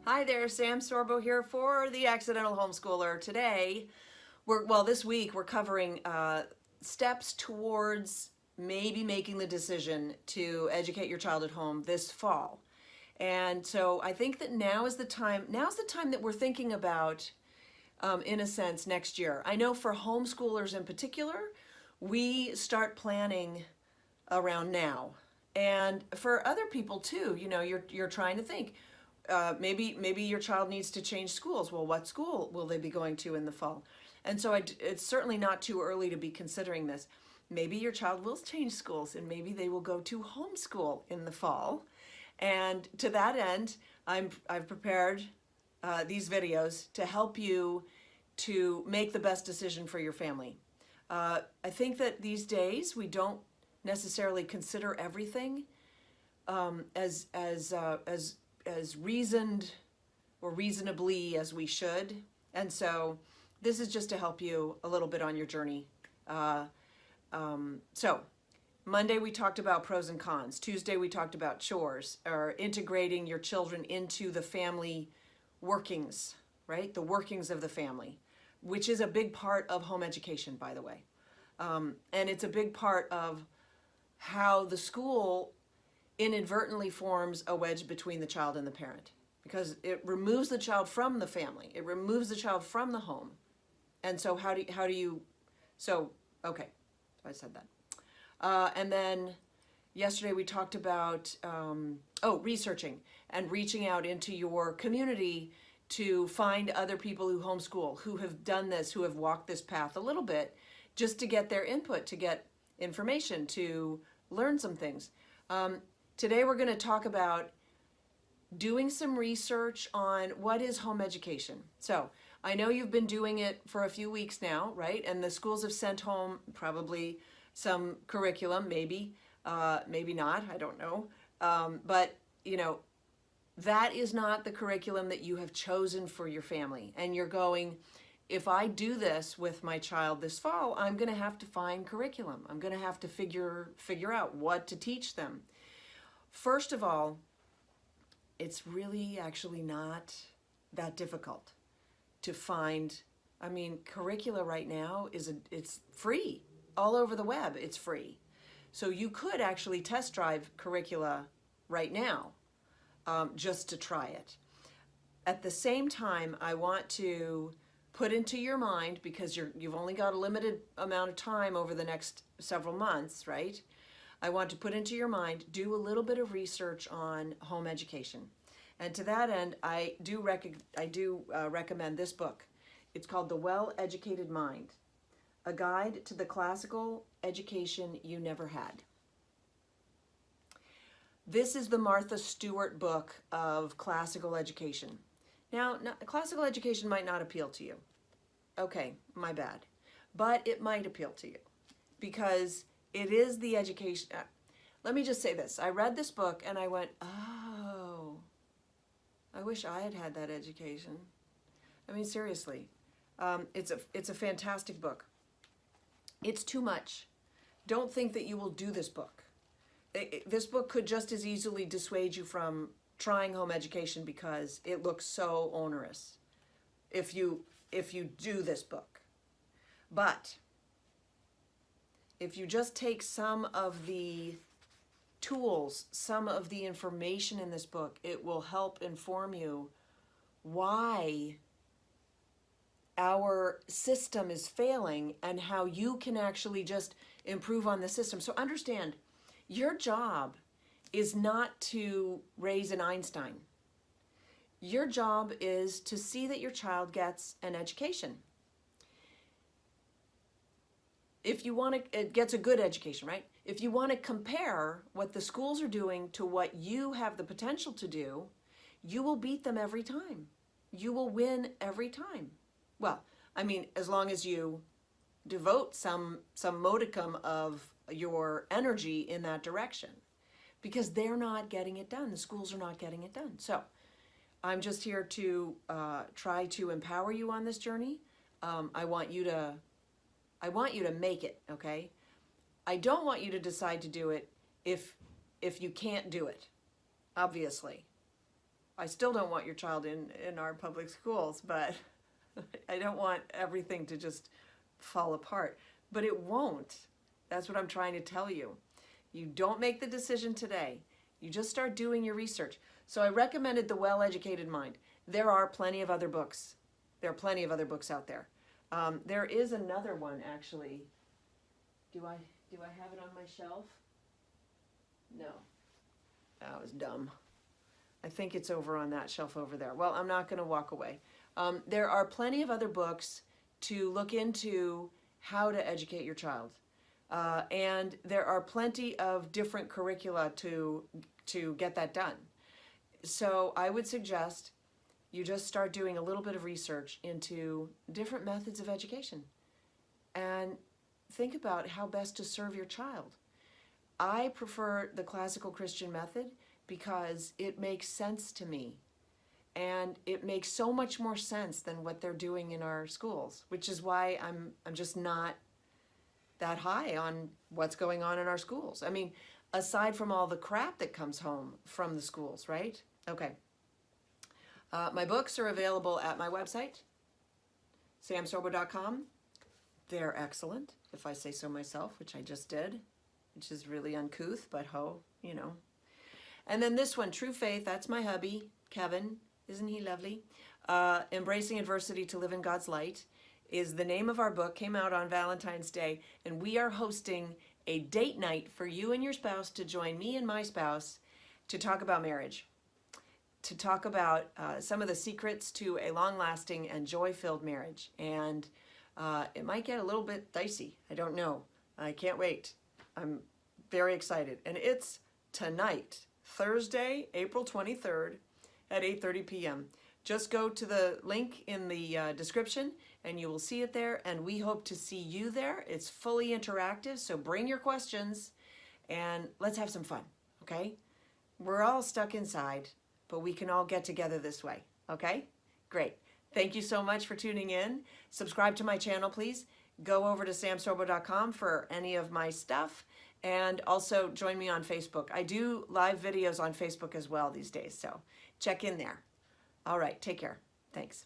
Hi there, Sam Sorbo here for the Accidental Homeschooler. Today, this week we're covering steps towards maybe making the decision to educate your child at home this fall. And so I think that now's the time that we're thinking about, in a sense, next year. I know for homeschoolers in particular, we start planning around now. And for other people too, you're trying to think, maybe your child needs to change schools. Well, what school will they be going to in the fall? And so it's certainly not too early to be considering this. Maybe your child will change schools and maybe they will go to homeschool in the fall. And to that end, I've prepared these videos to help you to make the best decision for your family. I think that these days we don't necessarily consider everything as reasoned or reasonably as we should. And so this is just to help you a little bit on your journey. So Monday we talked about pros and cons. Tuesday we talked about chores, or integrating your children into the family workings, right? The workings of the family, which is a big part of home education, by the way. And it's a big part of how the school inadvertently forms a wedge between the child and the parent, because it removes the child from the family. It removes the child from the home. And so okay, I said that. And then yesterday we talked about, researching and reaching out into your community to find other people who homeschool, who have done this, who have walked this path a little bit, just to get their input, to get information, to learn some things. Today we're going to talk about doing some research on what is home education. So I know you've been doing it for a few weeks now, right? And the schools have sent home probably some curriculum, maybe not, I don't know. But that is not the curriculum that you have chosen for your family. And you're going, if I do this with my child this fall, I'm going to have to find curriculum. I'm going to have to figure out what to teach them. First of all, it's really actually not that difficult to find. I mean, curricula right now it's free. All over the web, it's free. So you could actually test drive curricula right now, just to try it. At the same time, I want to put into your mind, because you've only got a limited amount of time over the next several months, right? I want to put into your mind, do a little bit of research on home education. And to that end, I do recommend this book. It's called The Well-Educated Mind, A Guide to the Classical Education You Never Had. This is the Martha Stewart book of classical education. Now, classical education might not appeal to you. Okay, my bad. But it might appeal to you, because it is the education. Let me just say this. I read this book and I went, oh, I wish I had had that education. I mean, seriously. It's a fantastic book. It's too much. Don't think that you will do this book. This book could just as easily dissuade you from trying home education, because it looks so onerous if you do this book. But if you just take some of the tools, some of the information in this book, it will help inform you why our system is failing and how you can actually just improve on the system. So understand, your job is not to raise an Einstein. Your job is to see that your child gets an education. If you want to, it gets a good education, right? If you want to compare what the schools are doing to what you have the potential to do, you will beat them every time. You will win every time. Well, I mean, as long as you devote some modicum of your energy in that direction, because they're not getting it done. The schools are not getting it done. So I'm just here to try to empower you on this journey. I want you to make it, okay? I don't want you to decide to do it if you can't do it, obviously. I still don't want your child in our public schools, but I don't want everything to just fall apart. But it won't. That's what I'm trying to tell you. You don't make the decision today. You just start doing your research. So I recommended The Well-Educated Mind. There are plenty of other books. There are plenty of other books out there. There is another one, actually. Do I have it on my shelf? No. That was dumb. I think it's over on that shelf over there. Well, I'm not going to walk away. There are plenty of other books to look into how to educate your child. And there are plenty of different curricula to get that done. So I would suggest you just start doing a little bit of research into different methods of education and think about how best to serve your child. I prefer the classical Christian method because it makes sense to me. And it makes so much more sense than what they're doing in our schools, which is why I'm just not that high on what's going on in our schools. I mean, aside from all the crap that comes home from the schools, right? Okay. My books are available at my website, samsorbo.com. They're excellent, if I say so myself, which I just did, which is really uncouth, but you know. And then this one, True Faith, that's my hubby, Kevin. Isn't he lovely? Embracing Adversity to Live in God's Light is the name of our book, came out on Valentine's Day, and we are hosting a date night for you and your spouse to join me and my spouse to talk about marriage, to talk about some of the secrets to a long-lasting and joy-filled marriage. And it might get a little bit dicey. I don't know. I can't wait. I'm very excited. And it's tonight, Thursday, April 23rd at 8:30 p.m. Just go to the link in the description and you will see it there, and we hope to see you there. It's fully interactive, so bring your questions and let's have some fun, okay? We're all stuck inside, but we can all get together this way, okay? Great. Thank you so much for tuning in. Subscribe to my channel, please. Go over to samsorbo.com for any of my stuff, and also join me on Facebook. I do live videos on Facebook as well these days, so check in there. All right, take care. Thanks.